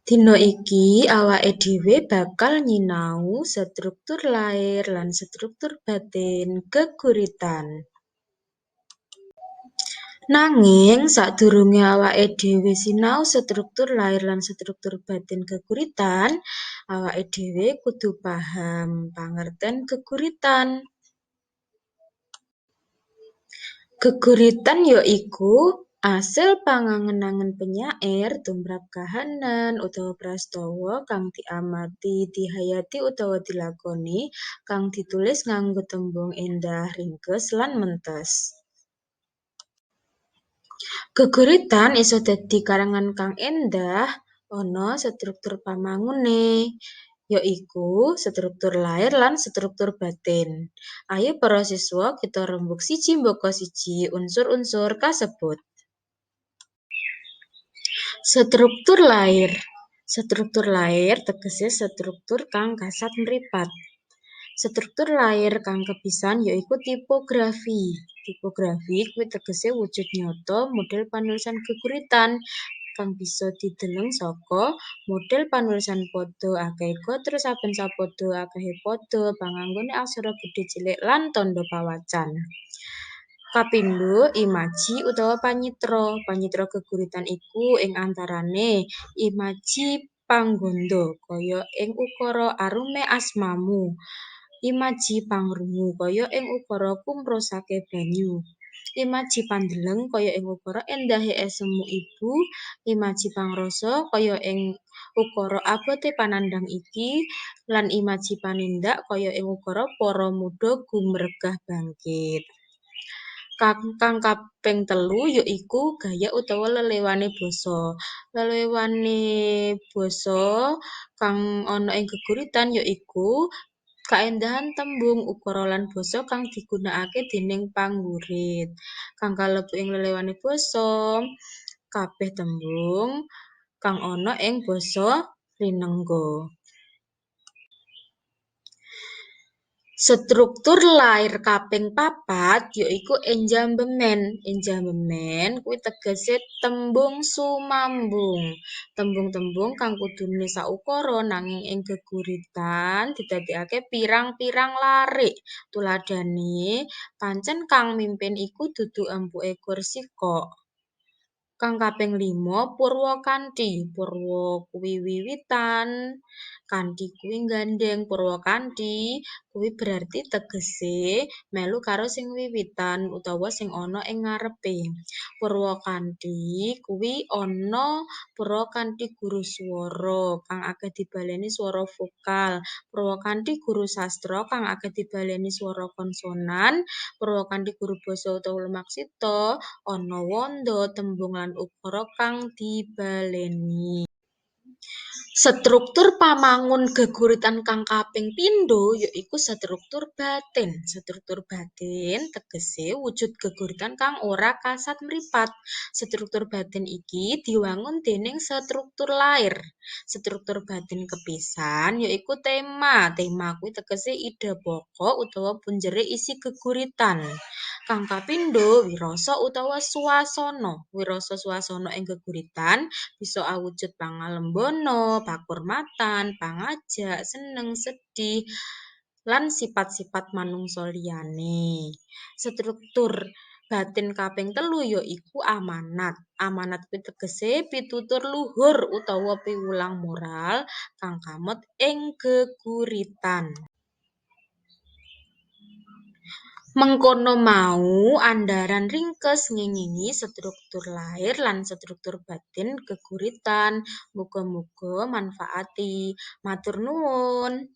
Dina iki awaké dhéwé bakal nyinau struktur lair lan struktur batin geguritan. Nanging sadurungé awaké dhéwé sinau struktur lair lan struktur batin geguritan, awaké dhéwé kudu paham pangertèn geguritan. Geguritan ya iku asil pangangen-angen penyair tumrap kahanan utawa prastawa kang diamati, dihayati utawa dilakoni kang ditulis nganggo tembung éndah, ringkes, lan mentes. Geguritan isa dadi karangan kang éndah ana struktur pamanguné, ya iku struktur lair lan struktur batin. Ayo para siswa kita rembug siji mbaka siji unsur-unsur kasebut. Struktur lair. Struktur lair tegese struktur kang kasat mripat. Struktur lair kang kepisan yaiku tipografi. Tipografi kuwi tegese wujud nyata model panulisan geguritan kang bisa dideleng saka model panulisan pada akeh terus saben sapada akehe pada panganggone aksara gedhe cilik lan tandha pawacan. Kapindho, imaji utawa panyitra. Panyitra geguritan iku ing antarane imaji pangganda kaya ing ukara arume asmamu. Imaji pangrungu kaya ing ukara kumrosake banyu. Imaji pandeleng kaya ing ukara endahe esemu ibu. Imaji pangrasa kaya ing ukara abote panandhang iki lan imaji panindak kaya ing ukara para muda gumregah bangkit. Kang kaping 3 ya iku gaya utawa lelewane basa. Lelewane basa kang ana ing geguritan ya iku kaendahan tembung, ukara lan basa kang digunakake déning panggurit. Kang kalebu ing lelewane basa kabeh tembung kang ana ing basa rinengga. Struktur lair kaping 4 ya iku enjambemen. Enjambemen kuwi tegese tembung sumambung. Tembung-tembung kang kudune saukara nanging ing geguritan didadekake pirang-pirang larik. Tuladhane, pancen kang mimpin iku dudu empuke Korsika. Kang kaping 5 Purwakanthi. Purwa kuwi wiwitan, kanthi kuwi gandeng. Purwakanthi kuwi berarti tegese melu karo sing wiwitan utawa sing ana ing ngarepe. Purwakanthi kuwi ana Purwakanthi guru swara kang akeh dibaleni swara vokal. Purwakanthi guru sastra kang akeh dibaleni swara konsonan. Purwakanthi guru basa utawa lumaksita ana wanda, tembung lan ukara kang dibaleni. Struktur pamangun geguritan kang kaping 5 ya iku struktur batin. Struktur batin tegese wujud geguritan kang ora kasat mripat. Struktur batin iki diwangun déning struktur lair. Struktur batin kepisan ya iku tema. Tema kuwi tegese ide pokok utawa punjere isi geguritan. Kang kapindho wirasa utawa swasana. Wirasa swasana ing geguritan bisa awujud pangalembana, pakurmatan, pangajak, seneng, sedih, lan sifat-sifat manungsa liyane. Struktur batin kaping 3 ya iku amanat. Amanat kuwi tegese pitutur luhur utawa piwulang moral kang kamot ing geguritan. Mengkono mau andharan ringkes ngengingi struktur lair lan struktur batin geguritan. Muga-muga manfaati. Matur nuwun.